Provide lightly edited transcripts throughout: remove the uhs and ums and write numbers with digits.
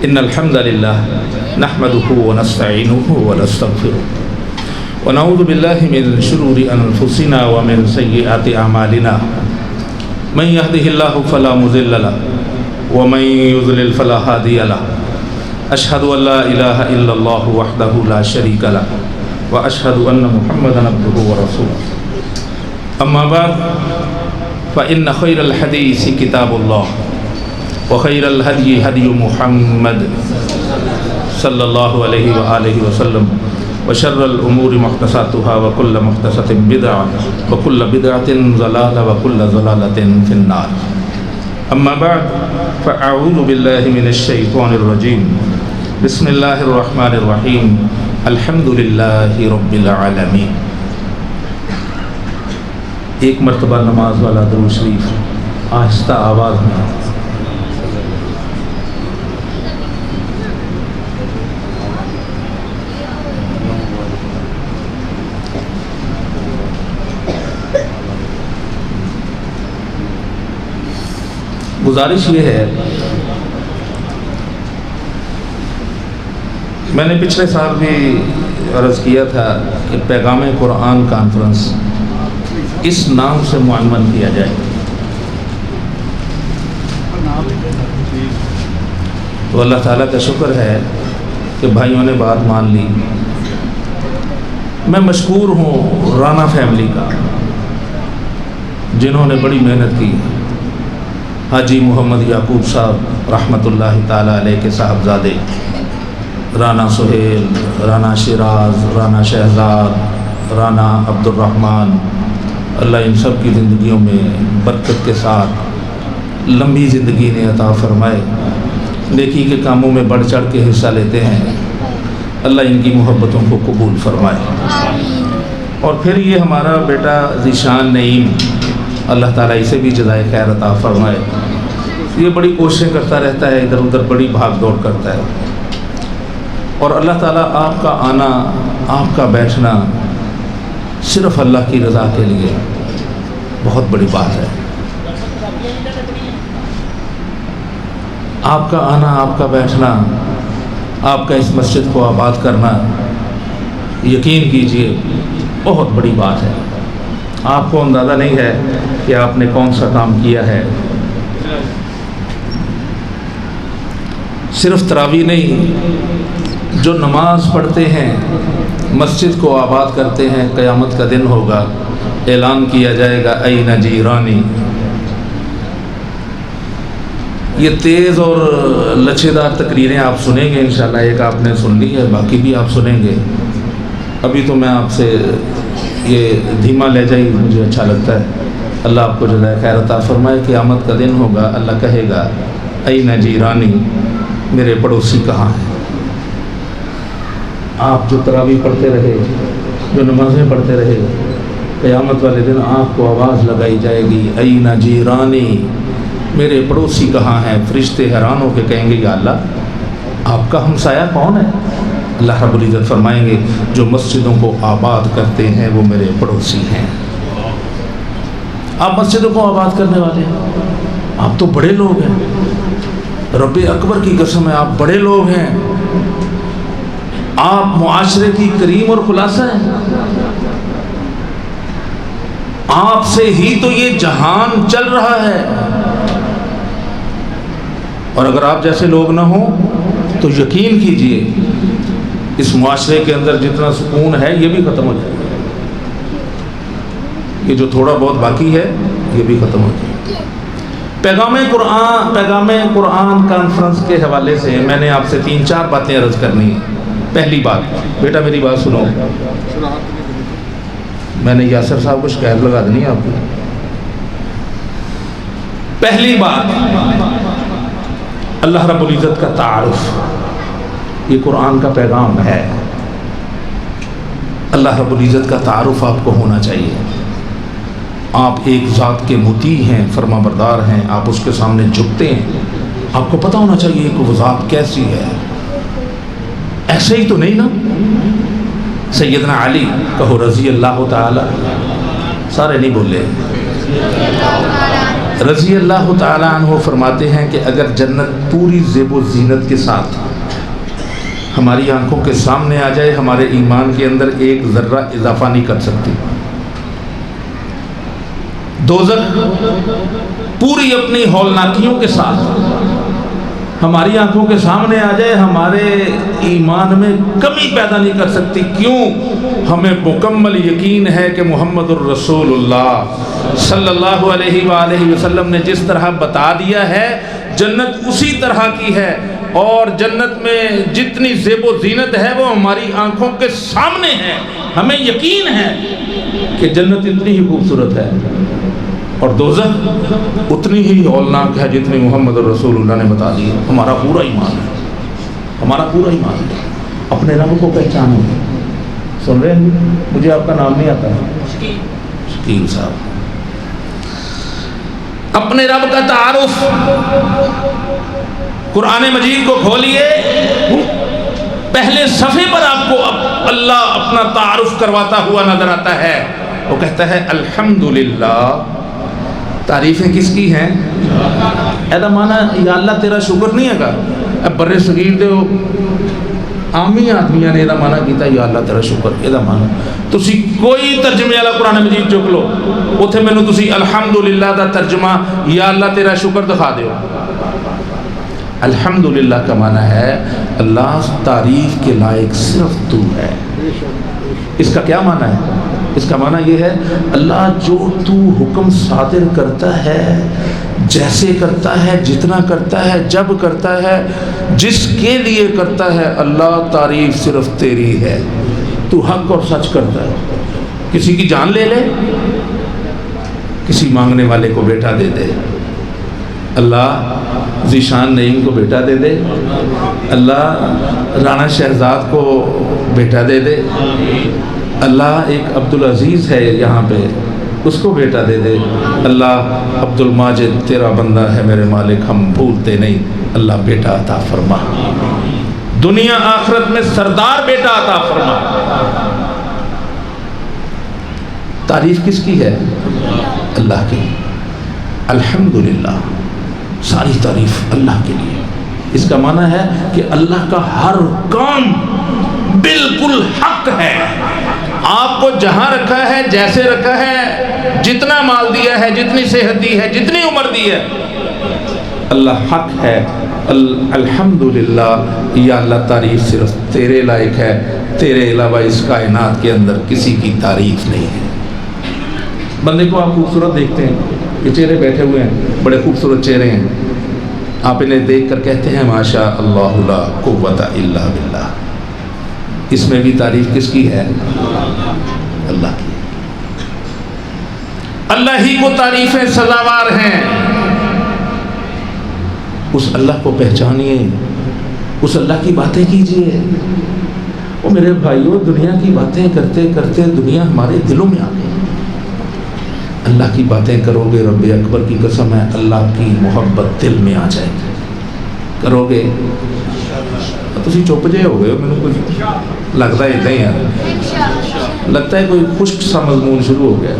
إن الحمد لله نحمده ونستعينه ونستغفره ونعوذ بالله من شرور أنفسنا ومن سيئات أعمالنا من يهده الله فلا مضل له ومن يضلل فلا هادي له أشهد أن لا إله إلا الله وحده لا شريك له وأشهد أن محمدا عبده ورسوله أما بعد فإن خير الحديث كتاب الله وخير الهدي هدي محمد صلى الله عليه وآله وسلم وشر الأمور محدثاتها وكل محدثة بدعة وكل بدعة ضلالة وكل ضلالة في النار. أما بعد فأعوذ بالله من الشيطان الرجيم. بسم الله الرحمن الرحيم. الحمد لله رب العالمين. ایک مرتبہ نماز والا درود شریف آہستہ آواز میں. گزارش یہ ہے، میں نے پچھلے سال بھی عرض کیا تھا کہ پیغام قرآن کانفرنس اس نام سے معنون کیا جائے. تو اللہ تعالیٰ کا شکر ہے کہ بھائیوں نے بات مان لی. میں مشکور ہوں رانا فیملی کا، جنہوں نے بڑی محنت کی. حاجی محمد یعقوب صاحب رحمۃ اللہ تعالیٰ علیہ کے صاحبزادے، رانا سہیل، رانا شیراز، رانا شہزاد، رانا عبد الرحمن، اللہ ان سب کی زندگیوں میں برکت کے ساتھ لمبی زندگی نے عطا فرمائے. نیکی کے کاموں میں بڑھ چڑھ کے حصہ لیتے ہیں. اللہ ان کی محبتوں کو قبول فرمائے. اور پھر یہ ہمارا بیٹا ذیشان نعیم، اللہ تعالیٰ اسے بھی جزائے خیر عطا فرمائے. یہ بڑی کوششیں کرتا رہتا ہے، ادھر ادھر بڑی بھاگ دوڑ کرتا ہے. اور اللہ تعالیٰ آپ کا آنا، آپ کا بیٹھنا صرف اللہ کی رضا کے لیے بہت بڑی بات ہے. آپ کا آنا، آپ کا بیٹھنا، آپ کا اس مسجد کو آباد کرنا، یقین کیجئے بہت بڑی بات ہے. آپ کو اندازہ نہیں ہے کہ آپ نے کون سا کام کیا ہے. صرف تراویح نہیں، جو نماز پڑھتے ہیں، مسجد کو آباد کرتے ہیں، قیامت کا دن ہوگا، اعلان کیا جائے گا این جیرانی. یہ تیز اور لچھے دار تقریریں آپ سنیں گے انشاءاللہ. ایک آپ نے سن لی ہے، باقی بھی آپ سنیں گے. ابھی تو میں آپ سے یہ دھیما لہجہ ہی مجھے اچھا لگتا ہے. اللہ آپ کو جزائے خیر عطا فرمائے. قیامت کا دن ہوگا، اللہ کہے گا این جیرانی، میرے پڑوسی کہاں ہیں؟ آپ جو تراویح پڑھتے رہے، جو نمازیں پڑھتے رہے، قیامت والے دن آپ کو آواز لگائی جائے گی این جیرانی، میرے پڑوسی کہاں ہیں؟ فرشتے حیران ہو کے کہیں گے یا اللہ آپ کا ہمسایہ کون ہے؟ اللہ رب العزت فرمائیں گے جو مسجدوں کو آباد کرتے ہیں وہ میرے پڑوسی ہیں. آپ مسجدوں کو آباد کرنے والے ہیں، آپ تو بڑے لوگ ہیں. رب اکبر کی قسم ہے، آپ بڑے لوگ ہیں. آپ معاشرے کی کریم اور خلاصہ ہیں. آپ سے ہی تو یہ جہان چل رہا ہے. اور اگر آپ جیسے لوگ نہ ہوں تو یقین کیجئے اس معاشرے کے اندر جتنا سکون ہے یہ بھی ختم ہو جائے گا. یہ جو تھوڑا بہت باقی ہے یہ بھی ختم ہو جائے گا. پیغام قرآن کانفرنس کے حوالے سے میں نے آپ سے 3-4 باتیں عرض کرنی ہیں. پہلی بات، بیٹا میری بات سنو. میں نے یاسر صاحب کو شکایت لگا دینی ہے آپ کو. پہلی بات، اللہ رب العزت کا تعارف. یہ قرآن کا پیغام ہے. اللہ رب العزت کا تعارف آپ کو ہونا چاہیے. آپ ایک ذات کے مطیع ہیں، فرما بردار ہیں، آپ اس کے سامنے جھکتے ہیں. آپ کو پتہ ہونا چاہیے کہ وہ ذات کیسی ہے. ایسے ہی تو نہیں نا. سیدنا علی کہو رضی اللہ تعالی، سارے نہیں بولے. رضی اللہ تعالی عنہ فرماتے ہیں کہ اگر جنت پوری زیب و زینت کے ساتھ ہماری آنکھوں کے سامنے آ جائے، ہمارے ایمان کے اندر ایک ذرہ اضافہ نہیں کر سکتی۔ دوزخ پوری اپنی ہولناکیوں کے ساتھ ہماری آنکھوں کے سامنے آ جائے، ہمارے ایمان میں کمی پیدا نہیں کر سکتی۔ کیوں؟ ہمیں مکمل یقین ہے کہ محمد الرسول اللہ صلی اللہ علیہ وآلہ وسلم نے جس طرح بتا دیا ہے جنت اسی طرح کی ہے، اور جنت میں جتنی زیب و زینت ہے وہ ہماری آنکھوں کے سامنے ہے۔ ہمیں یقین ہے کہ جنت اتنی ہی خوبصورت ہے، اور دوزخ اتنی ہی ہولناک ہے جتنی محمد الرسول اللہ نے بتا دی ہے۔ ہمارا پورا ایمان ہے، ہمارا پورا ایمان ہے۔ اپنے رب کو پہچانو۔ سن رہے ہیں؟ مجھے آپ کا نام نہیں آتا ہے، شکیل صاحب۔ اپنے رب کا تعارف، قرآن مجید کو کھولیے، پہلے صفحے پر آپ کو اللہ اپنا تعارف کرواتا ہوا نظر آتا ہے۔ وہ کہتا ہے الحمدللہ۔ تعریفیں کس کی ہیں؟ ایدا مانا یا اللہ تیرا شکر نہیں ہے گا۔ اب برے صغیر دے عامی آدمیاں نے ایدا مانا کیتا یا اللہ تیرا شکر، ایدا مانا تسی کوئی ترجمے والا قرآن مجید چک لو، اتھے میں نے تسی الحمدللہ دا ترجمہ یا اللہ تیرا شکر دکھا دیو۔ الحمدللہ کا معنی ہے اللہ تعریف کے لائق صرف تو ہے۔ اس کا کیا معنی ہے؟ اس کا معنی یہ ہے اللہ جو تو حکم صادر کرتا ہے، جیسے کرتا ہے، جتنا کرتا ہے، جب کرتا ہے، جس کے لیے کرتا ہے، اللہ تعریف صرف تیری ہے۔ تو حق اور سچ کرتا ہے۔ کسی کی جان لے لے، کسی مانگنے والے کو بیٹا دے دے، اللہ ذیشان نعیم کو بیٹا دے دے، اللہ رانا شہزاد کو بیٹا دے دے، اللہ ایک عبدالعزیز ہے یہاں پہ، اس کو بیٹا دے دے، اللہ عبد الماجد تیرا بندہ ہے میرے مالک، ہم بھولتے نہیں، اللہ بیٹا عطا فرما، دنیا آخرت میں سردار بیٹا عطا فرما۔ تعریف کس کی ہے؟ اللہ کی۔ الحمدللہ، ساری تعریف اللہ کے لیے۔ اس کا معنی ہے کہ اللہ کا ہر کام بالکل حق ہے۔ آپ کو جہاں رکھا ہے، جیسے رکھا ہے، جتنا مال دیا ہے، جتنی صحت دی ہے، جتنی عمر دی ہے، اللہ حق ہے۔ الحمدللہ، یا اللہ تعریف صرف تیرے لائق ہے، تیرے علاوہ اس کائنات کے اندر کسی کی تعریف نہیں ہے۔ بندے کو آپ خوبصورت دیکھتے ہیں، یہ چہرے بیٹھے ہوئے ہیں، بڑے خوبصورت چہرے ہیں، آپ انہیں دیکھ کر کہتے ہیں ماشاء اللہ لا قوت الا باللہ۔ اس میں بھی تعریف کس کی ہے؟ اللہ کی۔ اللہ ہی کو تعریفیں سزاوار ہیں۔ اس اللہ کو پہچانیے، اس اللہ کی باتیں کیجیے۔ وہ میرے بھائیوں، دنیا کی باتیں کرتے کرتے دنیا ہمارے دلوں میں آ گئی۔ اللہ کی باتیں کرو گے، رب اکبر کی قسم ہے اللہ کی محبت دل میں آ جائے گی۔ کرو گے تسی چپ جے ہو گئے، میں کچھ لگتا ہے اتنا ہی ہے، لگتا ہے کوئی خشک سا مضمون شروع ہو گیا۔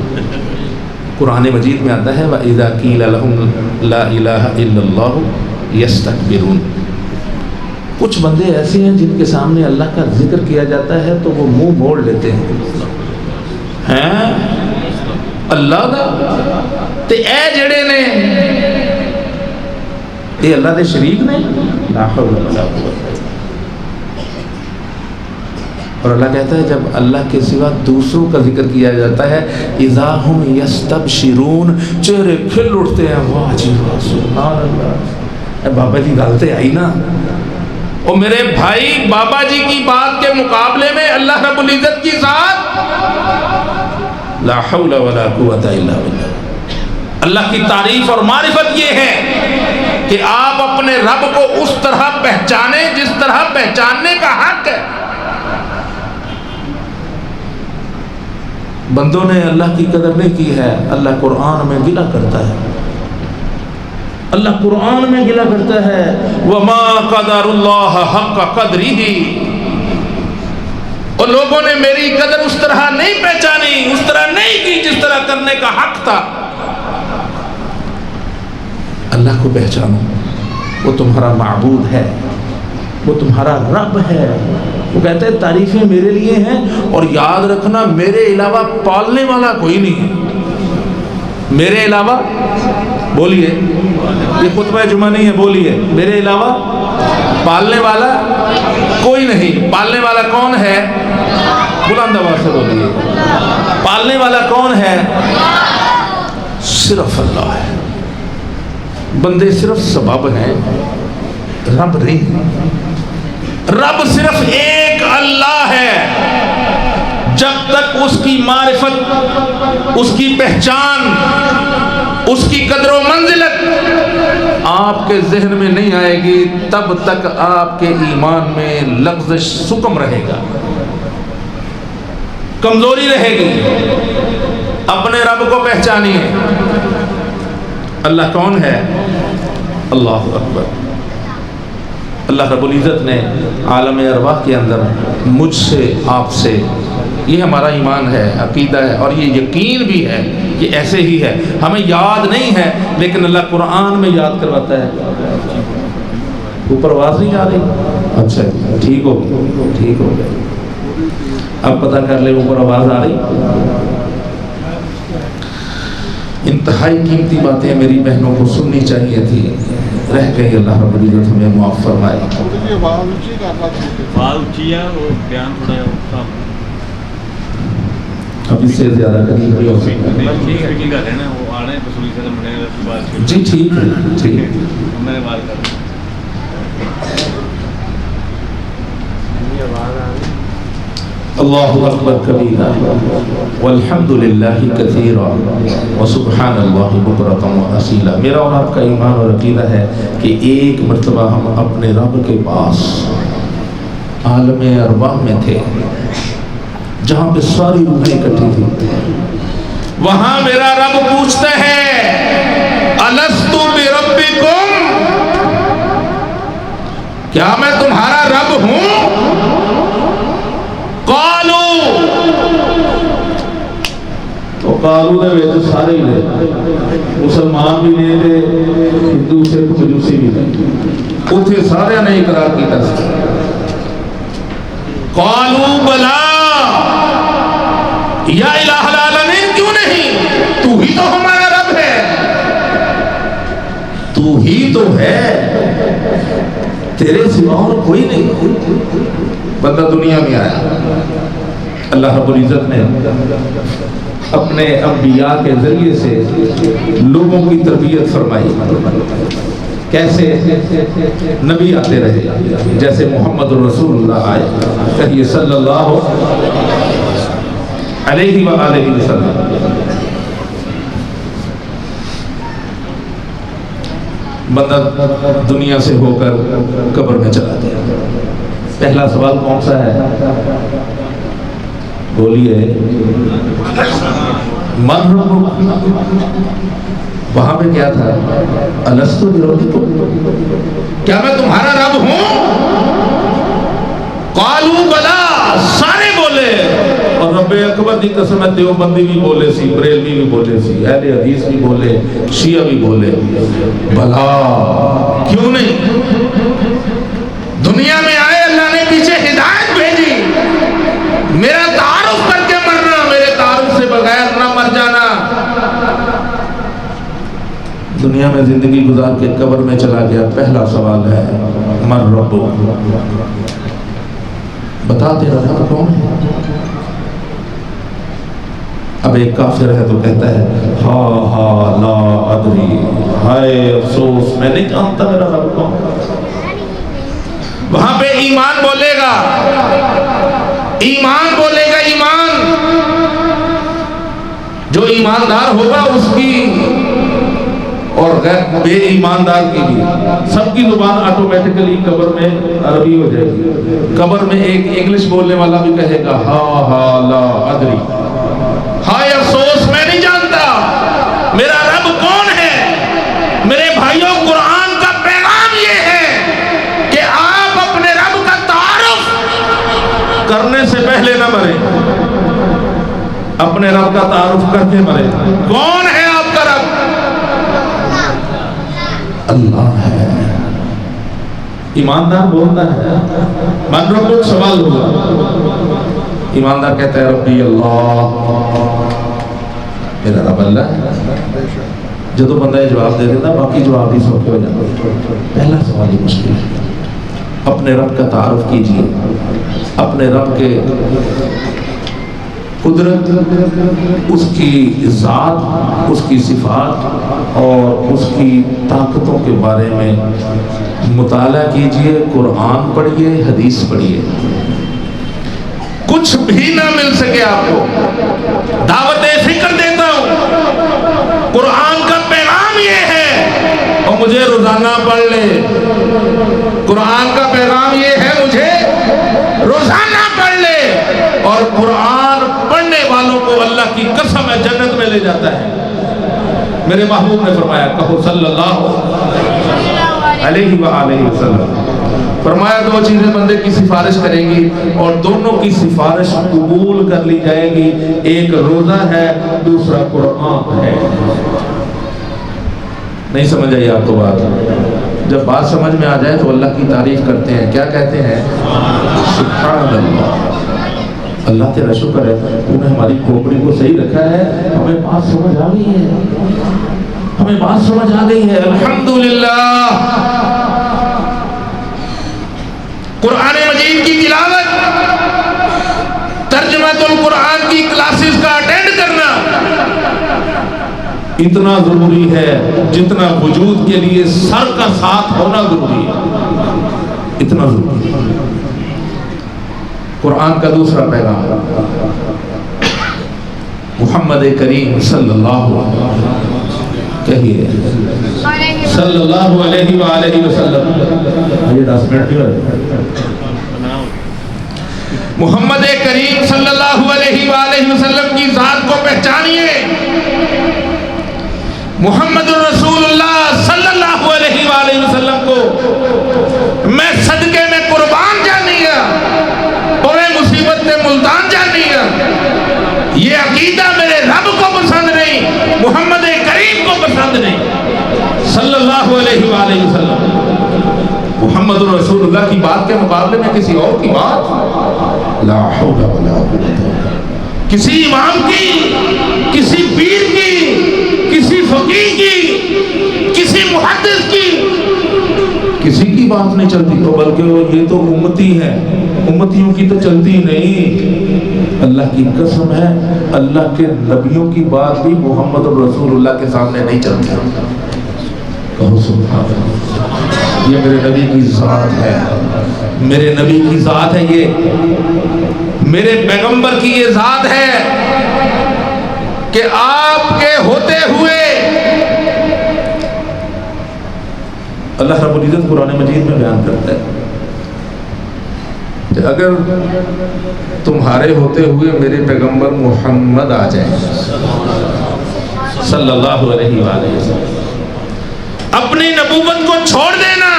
قرآن مجید میں آتا ہے وَإِذَا قِيلَ لَهُمْ لَا إِلَهَ إِلَّا اللَّهُ يَسْتَكْبِرُونَ۔ کچھ بندے ایسے ہیں جن کے سامنے اللہ کا ذکر کیا جاتا ہے تو وہ منہ موڑ لیتے ہیں۔ اللہ دا تے اے جڑے نے اے اللہ دے شریک نے، لا حول ولا قوت۔ اور اللہ کہتا ہے جب اللہ کے سوا دوسروں کا ذکر کیا جاتا ہے اذا ہم یستبشرون، چہرے کھل اٹھتے ہیں، واہ جی واہ سبحان اللہ۔ اے بابا جی گل تے آئی نا، اور میرے بھائی بابا جی کی بات کے مقابلے میں اللہ رب العزت کی ذات، لا حول ولا قوت الا باللہ۔ اللہ کی تعریف اور معرفت یہ ہے کہ آپ اپنے رب کو اس طرح پہچانیں جس طرح پہچاننے کا حق ہے۔ بندوں نے اللہ کی قدر نہیں کی ہے۔ اللہ قرآن میں گلہ کرتا ہے، اللہ قرآن میں گلہ کرتا ہے وَمَا قَدَرُ اللَّهَ حَقَّ قَدْرِهِ، اور لوگوں نے میری قدر اس طرح نہیں پہچانی، اس طرح نہیں کی جس طرح کرنے کا حق تھا۔ اللہ کو پہچانو، وہ تمہارا معبود ہے، وہ تمہارا رب ہے۔ وہ کہتے ہیں تعریفیں میرے لیے ہیں، اور یاد رکھنا میرے علاوہ پالنے والا کوئی نہیں ہے۔ میرے علاوہ، بولیے، یہ خطبہ جمعہ نہیں ہے، بولیے، میرے علاوہ پالنے والا کوئی نہیں۔ پالنے والا کون ہے؟ بلند آواز سے بولیے، پالنے والا کون ہے؟ صرف اللہ ہے۔ بندے صرف سبب ہیں، رب نہیں۔ رب صرف ایک اللہ ہے۔ جب تک اس کی معرفت، اس کی پہچان، اس کی قدر و منزلت آپ کے ذہن میں نہیں آئے گی، تب تک آپ کے ایمان میں لغزش سکم رہے گا، کمزوری رہے گی۔ اپنے رب کو پہچانیے۔ اللہ کون ہے؟ اللہ اکبر۔ اللہ رب العزت نے عالم ارواح کے اندر مجھ سے، آپ سے، یہ ہمارا ایمان ہے، عقیدہ ہے، اور یہ یقین بھی ہے کہ ایسے ہی ہے۔ ہمیں یاد نہیں ہے، لیکن اللہ قرآن میں یاد کرواتا ہے۔ اوپر آواز نہیں آ رہی؟ اچھا ٹھیک ہو گئی، ٹھیک ہو گئی۔ اب پتہ کر لیں اوپر آواز آ رہی؟ انتہائی قیمتی باتیں میری بہنوں کو سننی چاہیے تھی، رہ گئی۔ اللہ رب العزت ہمیں معاف فرمائے۔ اب اس سے زیادہ قریب بھی ہو سکتا ہے۔ جی ٹھیک ہے، ٹھیک ہے۔ اللہ اکبر کبیرہ والحمد للہ کثیرا وسبحان اللہ بکرۃ واصیلا۔ میرا اور آپ کا ایمان اور عقیدہ ہے کہ ایک مرتبہ ہم اپنے رب کے پاس عالم ارواح میں تھے، جہاں پہ ساری روحیں اکٹھی تھی۔ وہاں میرا رب پوچھتا ہے الست بربکم، کیا میں تمہارا رب ہوں؟ تو قالو دے وچ سارے ہی نے، مسلمان بھی نے تے ہندو سے مجوسی بھی نے، اوتھے سارے نے اقرار کیتا سی۔ قالو بلا یا الہ العالمین، کیوں نہیں؟ تو ہی تو ہمارا رب ہے، تو ہی تو ہے، تیرے سوا اور کوئی نہیں۔ بندہ دنیا میں آیا، اللہ رب العزت نے اپنے انبیاء کے ذریعے سے لوگوں کی تربیت فرمائی۔ کیسے؟ نبی آتے رہے، جیسے محمد رسول اللہ آئے، کہیے صلی اللہ علیہ وآلہ وسلم۔ بندہ دنیا سے ہو کر قبر میں چلا گیا۔ پہلا سوال کون سا ہے؟ بولیے، من ربک؟ وہاں پہ کیا تھا؟ الست بربکم، کیا میں تمہارا رب ہوں؟ قالوا بلا، سارے بولے، اور رب اکبر دی قسم ہے، دیوبندی بھی بولے سی، بریلوی بھی بولے سی، اہل حدیث بھی بولے، شیعہ بھی بولے، بلا کیوں نہیں؟ دنیا میں آئے، اللہ نے پیچھے ہدایت بھیجی، میرا تعارف کر کے مرنا، میرے تعارف سے بغیر نہ مر جانا۔ دنیا میں زندگی گزار کے قبر میں چلا گیا، پہلا سوال ہے من ربک، بتا تیرا رب کون ہے؟ اب ایک کافر ہے تو کہتا ہے ہا ہا لا ادری، ہائے افسوس میں نہیں جانتا میرا رب کون ہے۔ وہاں پہ ایمان بولے گا، ایمان بولے گا، ایمان جو ایماندار ہوگا اس کی اور غیر بے ایماندار کی بھی، سب کی زبان آٹومیٹکلی قبر میں عربی ہو جائے گی۔ قبر میں ایک انگلش بولنے والا بھی کہے گا ہا ہا لا ادری، ہائے افسوس میں نہیں جانتا میرا رب کون ہے۔ میرے بھائیوں، قرآن کا پیغام یہ ہے کہ آپ اپنے رب کا تعارف کرنے سے پہلے نہ مرے، اپنے رب کا تعارف کر کے مرے۔ کون ہے آپ کا رب؟ اللہ ہے. ایماندار بولتا ہے من رب سوال ہوگا. ایماندار کہتا ہے ربی اللہ، میرا رب اللہ ہے. جدو بندہ یہ جواب دے دیتا باقی جواب بھی سوکھے ہو جاتا. پہلا سوال ہی مشکل ہے. اپنے رب کا تعارف کیجئے، اپنے رب کے قدرت، اس کی ذات، اس کی صفات اور اس کی طاقتوں کے بارے میں مطالعہ کیجئے. قرآن پڑھیے، حدیث پڑھیے. کچھ بھی نہ مل سکے آپ کو، دعوت فکر دیتا ہوں. قرآن کا پیغام یہ ہے اور مجھے روزانہ پڑھ لے. قرآن کا پیغام یہ ہے مجھے روزانہ پڑھ لے. اور قرآن پڑھنے والوں کو اللہ کی قسم ہے جنت میں لے جاتا ہے. میرے محبوب نے فرمایا، کہو صلی اللہ علیہ وآلہ وسلم، فرمایا دو چیزیں بندے کی سفارش کریں گی اور دونوں کی سفارش قبول کر لی جائے گی. ایک روزہ ہے، دوسرا قرآن ہے. نہیں سمجھ آئی آپ کو بات؟ جب بات سمجھ میں آ جائے تو اللہ کی تعریف کرتے ہیں. کیا کہتے ہیں؟ سبحان اللہ. اللہ تیرا شکر ہے تو نے ہماری کھوپڑی کو صحیح رکھا ہے. ہمیں بات سمجھ آ گئی ہے، ہمیں بات سمجھ آ گئی ہے. الحمدللہ. قرآن مجید کی تلاوت، ترجمۃ القرآن کی کلاسز کا اٹینڈ کرنا اتنا ضروری ہے جتنا وجود کے لیے سر کا ساتھ ہونا ضروری ہے. اتنا ضروری ہے. قرآن کا دوسرا پیغام محمد کریم صلی اللہ کہیے صلی اللہ علیہ وآلہ وسلم. یہ 10 منٹ محمد کریم صلی اللہ علیہ وآلہ وسلم کی ذات کو پہچانیے. محمد الرسول اللہ صلی اللہ علیہ وآلہ وسلم کو میں صدقے میں قربان جانی گا اور مصیبت میں ملتان جانی گا. یہ عقیدہ میرے رب کو پسند نہیں، محمد کریم کو پسند نہیں صلی اللہ علیہ وآلہ وسلم. محمد الرسول اللہ کی بات کے مقابلے میں کسی اور کی بات لا حول ولا قوت. کسی امام کی، کسی پیر کی، کسی فقیہ کی، کسی محدث کی، کسی کی بات نہیں چلتی. تو بلکہ یہ تو امتی ہے، امتیوں کی تو چلتی نہیں. اللہ کی قسم ہے اللہ کے نبیوں کی بات بھی محمد الرسول اللہ کے سامنے نہیں چلتی. کہو سبحان اللہ. یہ میرے نبی کی ذات ہے، میرے نبی کی ذات ہے. یہ میرے پیغمبر کی یہ ذات ہے کہ آپ کے ہوتے ہوئے اللہ رب العزت قرآن مجید میں بیان کرتا ہے کہ اگر تمہارے ہوتے ہوئے میرے پیغمبر محمد آ جائیں صلی اللہ علیہ وآلہ وسلم، اپنی نبوت کو چھوڑ دینا،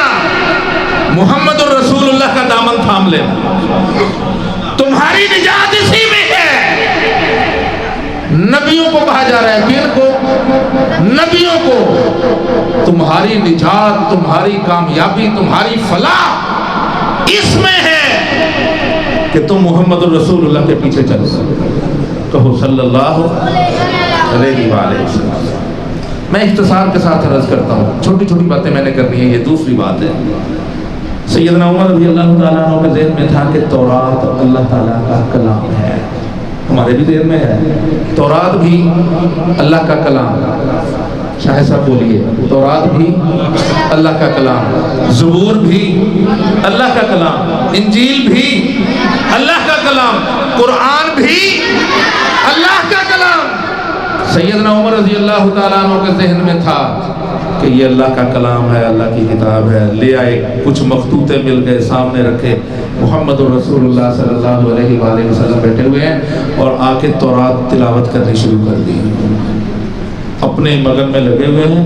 محمد الرسول اللہ کا دامن تھام لینا. تمہاری نجات اسی میں ہے. نبیوں کو کہا جا رہا ہے، کن کو؟ نبیوں کو. تمہاری نجات، تمہاری کامیابی، تمہاری فلاح اس میں ہے کہ تم محمد الرسول اللہ کے پیچھے چلو. کہو صلی اللہ علیہ وآلہ وسلم. میں اختصار کے ساتھ عرض کرتا ہوں، چھوٹی چھوٹی باتیں میں نے کرنی ہے. یہ دوسری بات ہے. سیدنا عمر رضی اللہ تعالیٰ عنہ کے ذہن میں تھا کہ تورات اللہ تعالیٰ کا کلام ہے. ہمارے بھی ذہن میں ہے تورات بھی اللہ کا کلام. شاہ صاحب بولیے، تورات بھی اللہ کا کلام، زبور بھی اللہ کا کلام، انجیل بھی اللہ کا کلام، قرآن بھی اللہ کا کلام. سیدنا عمر رضی اللہ تعالیٰ عنہ کے ذہن میں تھا کہ یہ اللہ کا کلام ہے، اللہ کی کتاب ہے. لے آئے، کچھ مخطوطے مل گئے، سامنے رکھے. محمد الرسول اللہ صلی اللہ علیہ وآلہ وسلم بیٹھے ہوئے ہیں اور آ کے تورات تلاوت کرنی شروع کر دی. اپنے مگن میں لگے ہوئے ہیں.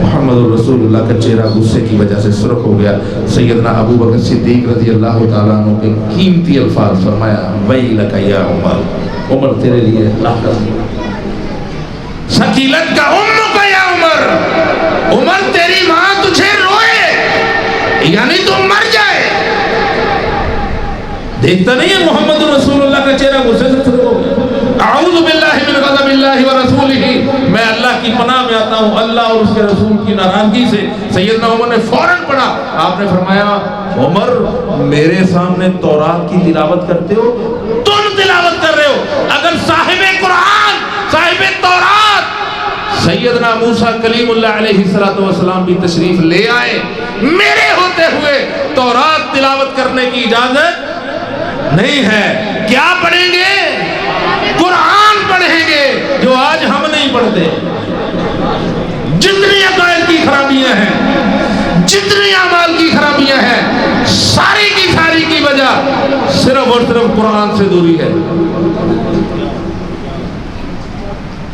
محمد الرسول اللہ کا چہرہ غصے کی وجہ سے سرخ ہو گیا. سیدنا ابو بکر صدیق رضی اللہ تعالیٰ عنہ کے قیمتی الفاظ فرمایا، ویلک یا عمر، عمر تیرے لیے اللہ کا سکیلت کا امک یا عمر، عمر تیری ماں تجھے روئے یعنی تم مر جائے. دیکھتا نہیں ہے محمد رسول اللہ کا چہرہ غصے سے پھر ہو گیا. اعوذ باللہ من غضب اللہ ورسولہ، میں اللہ کی پناہ میں آتا ہوں اللہ اور اس کے رسول کی ناراضگی سے. سیدنا عمر نے فوراً پڑھا. آپ نے فرمایا عمر میرے سامنے تورات کی تلاوت کرتے ہو، تم تلاوت کر رہے ہو. اگر صاحب قرآن صاحب تورات سیدنا موسیٰ کلیم اللہ علیہ السلام بھی تشریف لے آئے، میرے ہوتے ہوئے تورات تلاوت کرنے کی اجازت نہیں ہے. کیا پڑھیں گے؟ قرآن پڑھیں گے جو آج ہم نہیں پڑھتے. جتنی عقائد کی خرابیاں ہیں، جتنی اعمال کی خرابیاں ہیں، ساری کی ساری کی وجہ صرف اور صرف قرآن سے دوری ہے.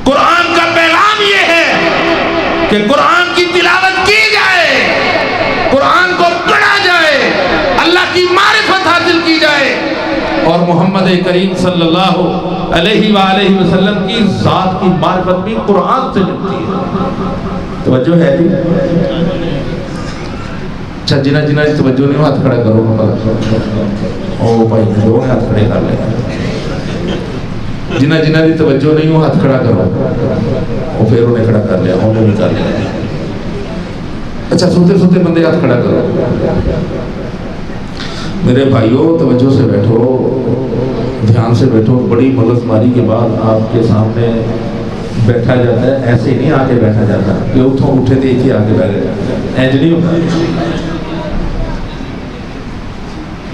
قرآن کا پیغام یہ ہے کہ قرآن کی تلاوت کی جائے، قرآن کو پڑھا جائے، اللہ کی معرفت حاصل کی جائے، اور محمد کریم صلی اللہ علیہ وآلہ وسلم کی ذات کی معرفت بھی قرآن سے ملتی ہے. توجہ ہے جی؟ اچھا جنہ جنہ جی توجہ نہیں ہو ہاتھ کھڑا کرو. او بھائی دو ہاتھ کھڑے کر لیں. جنہ جنہ دی توجہ نہیں ہو ہاتھ کھڑا کرو. وہ پھر انہیں کھڑا کر لیا، انہوں نے کر لیا. اچھا سوتے سوتے بندے ہاتھ کھڑا کرو. میرے بھائیوں توجہ سے بیٹھو، دھیان سے بیٹھو. بڑی مغز ماری کے بعد آپ کے سامنے بیٹھا جاتا ہے. ایسے ہی نہیں آگے بیٹھا جاتا کہ اتھوں اٹھے تھے ہی آگے بیٹھے جاتا. اینج نہیں ہوتا.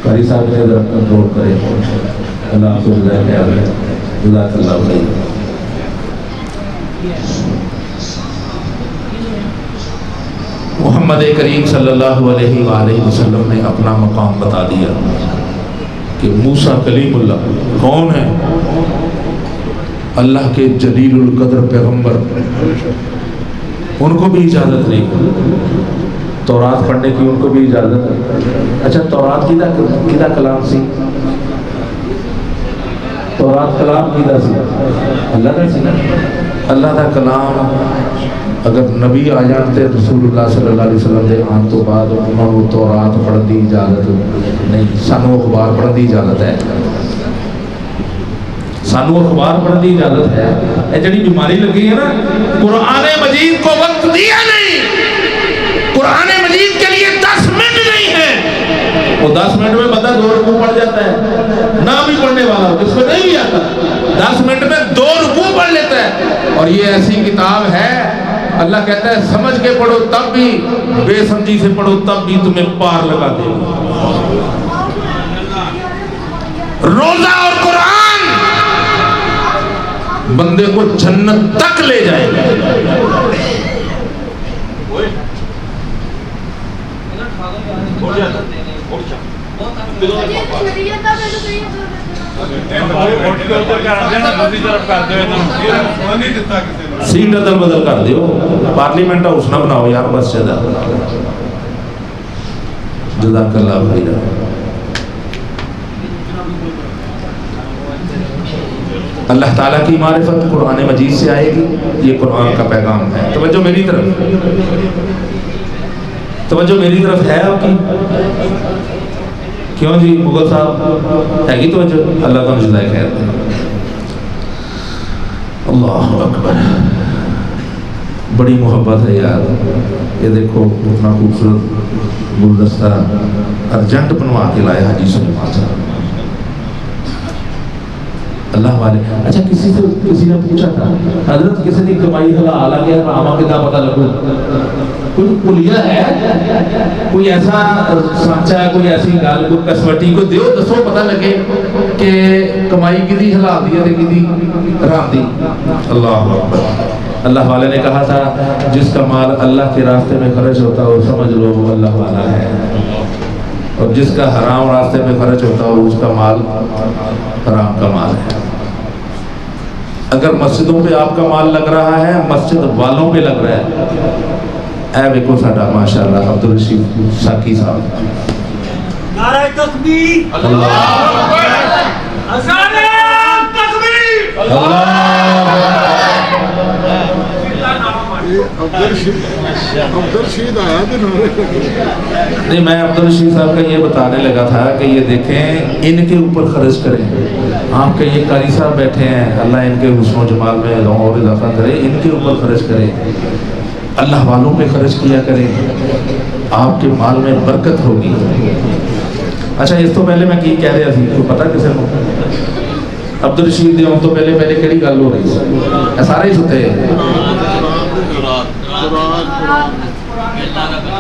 قاری صاحب نے ذرا کنٹرول کرے. اللہ آپ کو جزائے خیال ہے. جزاک اللہ خیر. محمد کریم صلی اللہ علیہ وآلہ وسلم نے اپنا مقام بتا دیا کہ موسیٰ کلیم اللہ کون ہے؟ اللہ کے جلیل القدر پیغمبر. ان کو بھی اجازت نہیں تورات پڑھنے کی، ان کو بھی اجازت نہیں. اچھا تورات کیدا کلام سی؟ تورات کلام کیدا سی؟ اللہ کا سی نا. اللہ کا کلام اگر نبی آ جانتے رسول اللہ صلی اللہ علیہ وسلم دے آن تو بعد انہوں نے تورات پڑھن دی اجازت نہیں. سانو اخبار پڑھن دی اجازت ہے. سانو اخبار پڑھن دی اجازت ہے. یہ جڑی بیماری لگی ہے نا، قرآن مجید کو وقت دیا نہیں. قرآن مجید کے لیے 10 منٹ نہیں ہے. وہ 10 منٹ میں بندہ 2 رکوع پڑھ جاتا ہے. نہ بھی پڑھنے والا ہو جس کو نہیں بھی آتا 10 منٹ میں 2 رکوع پڑھ لیتا ہے. اور یہ ایسی کتاب ہے اللہ کہتا ہے سمجھ کے پڑھو تب بھی، بے سمجھی سے پڑھو تب بھی تمہیں پار لگا دے گا. روزہ اور قرآن بندے کو جنت تک لے جائے گا. سیٹ ادل بدل کر دیو. پارلیمنٹ ہاؤس نہ بناؤ یار بس. جزاک اللہ خیر. اللہ تعالیٰ کی معرفت قرآن مجید سے آئے گی. یہ قرآن کا پیغام ہے. توجہ میری طرف، توجہ میری طرف ہے آپ کی. کیوں جی مغل صاحب ہے گی توجہ؟ اللہ تعالیٰ جزائے خیر دے. اللہ اکبر. بڑی محبت ہے یار. یہ دیکھو اتنا خوبصورت گلدستہ ارجنٹ بنوا کے لایا حاجی سلیمان صاحب. اللہ والے. اچھا کسی نے پوچھا تھا حضرت کسی نے کمائی حلال آ گیا آما کے دا پتہ لگو. کوئی کلیہ ہے، کوئی ایسا سانچہ ہے، کوئی ایسی گل، کوئی کسوٹی کو دیو دسو پتہ لگے کہ کمائی کی دی حلال دی ہے کہ دی حرام دی. اللہ اکبر. اللہ والے نے کہا تھا جس کا مال اللہ کے راستے میں خرچ ہوتا ہو سمجھ لو وہ اللہ والا ہے، اور جس کا حرام راستے میں خرچ ہوتا ہو اس کا مال حرام کا مال ہے. اگر مسجدوں پہ آپ کا مال لگ رہا ہے مسجد والوں پہ لگ رہا ہے. اے دیکھو ساڈا ماشاءاللہ عبدالرشید ساکی صاحب. نعرہ تکبیر، اللہ اذان تکبیر، اللہ. عبدالرشید آیا تو نہیں، میں عبدالرشید صاحب کا یہ بتانے لگا تھا کہ یہ دیکھیں ان کے اوپر خرچ کریں. آپ کے یہ قاری صاحب بیٹھے ہیں، اللہ ان کے حسن و جمال میں اور اضافہ کرے، ان کے اوپر خرچ کریں، اللہ والوں پہ خرچ کیا کریں، آپ کے مال میں برکت ہوگی. اچھا، اس تو پہلے میں کی کہہ رہا سی، تو پتا کسے کو عبدالرشید دے ہوں تو پہلے کہڑی گل ہو رہی سی؟ سارے ہی ستے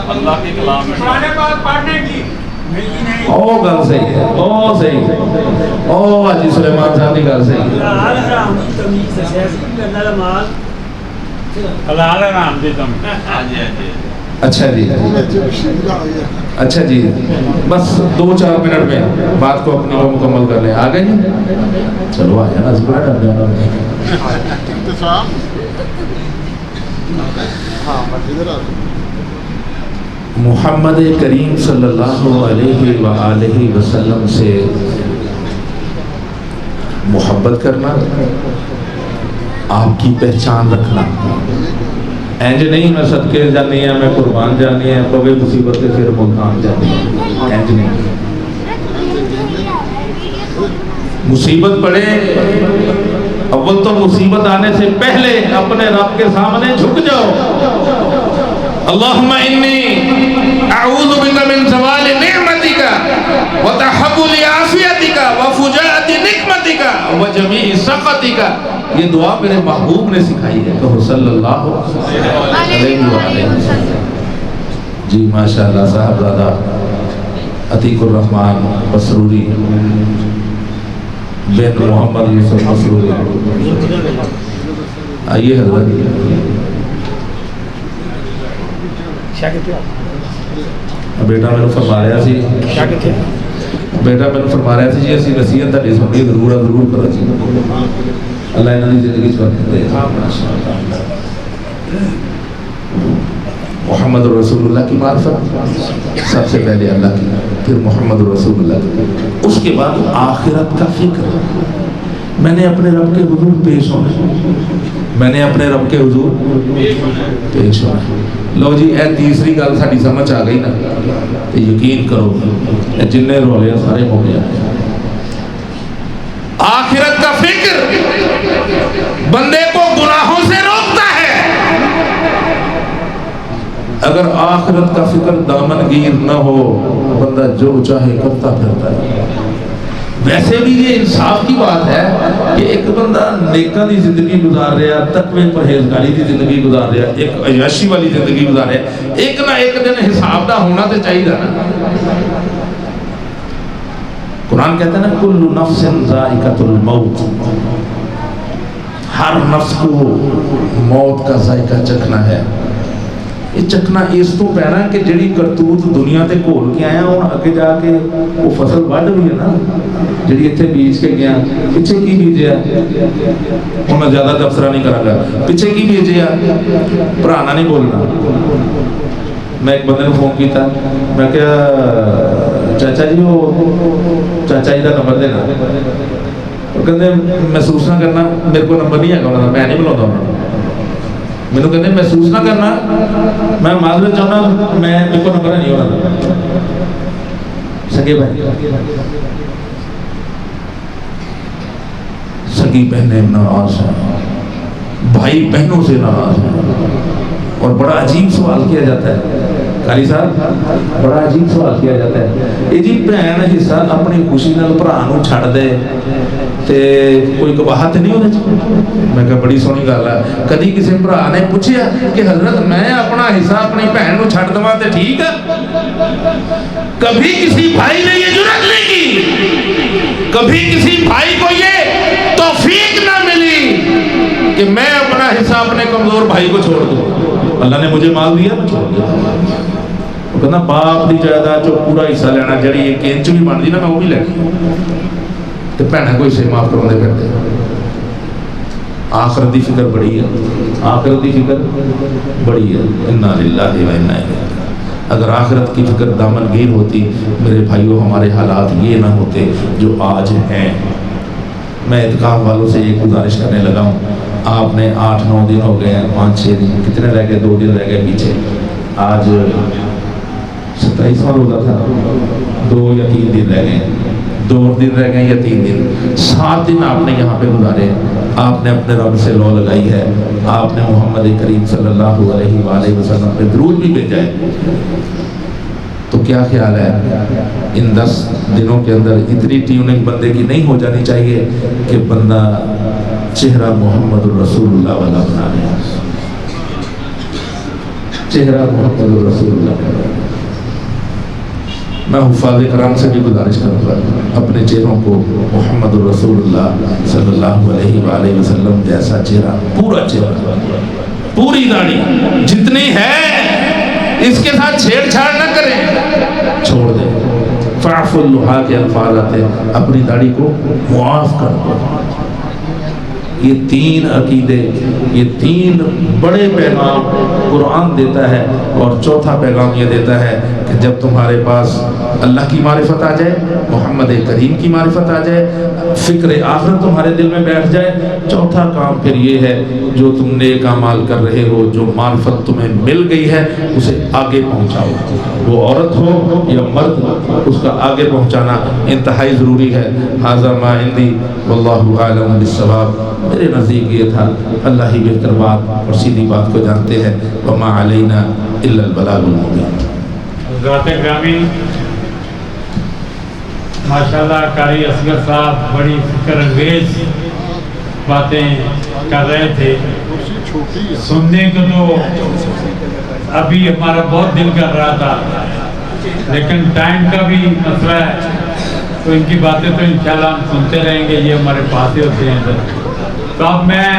اللہ کے کلام قرآن پاک پڑھنے کی او گل صحیح ہے، او صحیح ہے، او حاجی سلیمان صاحب کی گل صحیح ہے. حلال حرام دی تم. اچھا جی، اچھا جی، بس 2-4 منٹ میں بات کو اپنی کو مکمل کر لیں. آ گئے جی؟ چلو آ جانا. محمد کریم صلی اللہ علیہ وآلہ وسلم سے محبت کرنا، آپ کی پہچان رکھنا. اینج نہیں میں صدقے جانی ہے، میں قربان جانی ہے، پوے مصیبت کے پھر ملتان جانی ہے، اینج نہیں. مصیبت پڑے، اول تو مصیبت آنے سے پہلے اپنے رب کے سامنے جھک جاؤ. اللہم انی اعوذ بک من زوال نعمتک وتحول عافیتک وفجاءت نقمتک وجمیع سخطک. یہ دعا میرے محبوب نے سکھائی ہے، کہو صلی اللہ علیہ وسلم. جی ماشاءاللہ، صاحبزادہ عتیق الرحمن مسروری بن محمد یوسف مسروری. آئیے حضرت. بیٹا میں نے فرما رہا سی، بیٹا میں نے فرما رہا سی جی اسی نصیحت تھوڑی سنی ضرور کرو جی. اللہ انہوں نے زندگی برکت دے. محمد رسول اللہ کی معرفت سب سے پہلے اللہ کی، پھر محمد رسول اللہ کی، اس کے بعد آخرت کا فکر. میں نے اپنے رب کے حضور پیش ہونا، میں نے اپنے رب کے حضور پیش ہونا. لو جی، اے تیسری گل ساڈی سمجھ آ گئی نا، تو یقین کرو جن رولے سارے ہو گیا. آخرت کا فکر بندے کو گناہوں سے روکتا ہے. اگر آخرت کا فکر دامن گیر نہ ہو، بندہ جو چاہے کرتا پھرتا ہے. ویسے بھی یہ انصاف کی بات ہے کہ ایک بندہ نیکاں دی زندگی گزار رہا، تقوی پرہیزگاری دی زندگی گزار رہا، ایک عیاشی والی زندگی گزار رہا، ایک نہ ایک دن حساب دا ہونا تو چاہیے نا. قرآن کہتا ہے نا کل نفس ذائقۃ الموت، ہر نفس کو موت کا ذائقہ چکھنا ہے. یہ چکھنا اس تو پینا کہ جڑی کرتوت دنیا تے گھول کے آیا ہوں اگے جا کے وہ فصل وڈ بھی ہے نا، جڑی اتنے بیج کے گیا. پیچھے کی بیجیا ہوں میں زیادہ تبصرہ نہیں کرا گا. پیچھے کی بیجیا پرانا نہیں بولنا. میں ایک بندے کو فون کیتا، میں کہا چاچا جی وہ چاچا جی کا نمبر دینا. وہ کہتے محسوس نہ کرنا، میرے کو نمبر نہیں ہے انہوں کا، میں نہیں بلاؤں انہوں. میں نے کہتے محسوس نہ کرنا، میں معذرت چاہنا، میں میرے کو نمبر نہیں ہونا. سگے بھائی، سگی بہنیں ناراض ہیں، بھائی بہنوں سے ناراض ہیں. اور بڑا عجیب سوال کیا جاتا ہے قاری صاحب، بڑا عجیب سوال کیا جاتا ہے یہ جی بہن حصہ اپنی خوشی نال بھرا نوں چھڈ دے تے کوئی قباحت نہیں ہونے چاہیے. میں کہا بڑی سونی گل ہے. کدی کسی بھرا نے پوچھیا کہ حضرت میں اپنا حصہ اپنی بہن نوں چھڈ دواں تے ٹھیک ہے؟ کبھی کسی بھائی نے یہ جرأت نہیں کی، کبھی کسی بھائی کو یہ توفیق نہ ملی کہ میں اپنا حصہ اپنے کمزور بھائی کو چھوڑ دوں. اللہ نے مجھے مال دیا، میں چھوڑ دیا. وہ کہنا باپ دی جائیداد جو پورا حصہ لینا، جڑی ایک انچ بھی بن دی نا میں وہ بھی لے گیا. تو بھੈਣਾਂ کو حصے معاف کروانے پھرتے. آخرت دی فکر بڑی ہے، آخرت دی فکر بڑی ہے. انا للہ و انا الیہ. اگر آخرت کی فکر دامن گیر ہوتی میرے بھائیوں، ہمارے حالات یہ نہ ہوتے جو آج ہیں. میں اعتکاف والوں سے ایک گزارش کرنے لگا ہوں آپ نے 8-9 دن ہو گئے ہیں، 5-6 دن، کتنے رہ گئے؟ 2 دن رہ گئے پیچھے. آج 27واں روزہ تھا، 2 یا 3 دن رہ گئے، 2 دن رہ گئے یا 3 دن. 7 دن آپ نے یہاں پہ گزارے. آپ نے اپنے رب سے لو لگائی ہے، آپ نے محمد کریم صلی اللہ علیہ وآلہ وسلم پہ درود بھی بھیجا ہے. تو کیا خیال ہے ان 10 دنوں کے اندر اتنی ٹیوننگ بندے کی نہیں ہو جانی چاہیے کہ بندہ چہرہ محمد الرسول اللہ والا بنا لے؟ چہرہ محمد الرسول اللہ. میں حفاظ کرام سے بھی گزارش کروں گا اپنے چہروں کو محمد الرسول اللہ صلی اللہ علیہ وآلہ وسلم جیسا چہرہ، پورا چہرہ، پوری داڑھی جتنی ہے اس کے ساتھ چھیڑ چھاڑ نہ کریں، چھوڑ دیں. فاعف اللحا کے الفاظ آتے ہیں، اپنی داڑھی کو معاف کر دو. یہ 3 عقیدے، یہ 3 بڑے پیغام قرآن دیتا ہے. اور چوتھا پیغام یہ دیتا ہے کہ جب تمہارے پاس اللہ کی معرفت آ جائے، محمد کریم کی معرفت آ جائے، فکر آخرت تمہارے دل میں بیٹھ جائے، چوتھا کام پھر یہ ہے جو تم نیک اعمال کر رہے ہو، جو معرفت تمہیں مل گئی ہے اسے آگے پہنچاؤ. وہ عورت ہو یا مرد، اس کا آگے پہنچانا انتہائی ضروری ہے. ھذا ما عندی واللہ اعلم بالصواب. میرے نزدیک یہ تھا، اللہ ہی بہتر بات اور سیدھی بات کو جانتے ہیں. وما علینا الا البلاغ المبین. حضرات گرامی، ماشاءاللہ قاری اصغر صاحب بڑی فکر انگیز باتیں کر رہے تھے. سننے کو تو ابھی ہمارا بہت دل کر رہا تھا، لیکن ٹائم کا بھی مسئلہ ہے، تو ان کی باتیں تو انشاءاللہ ہم سنتے رہیں گے. یہ ہمارے پاس ہی ہوتے ہیں. تو اب میں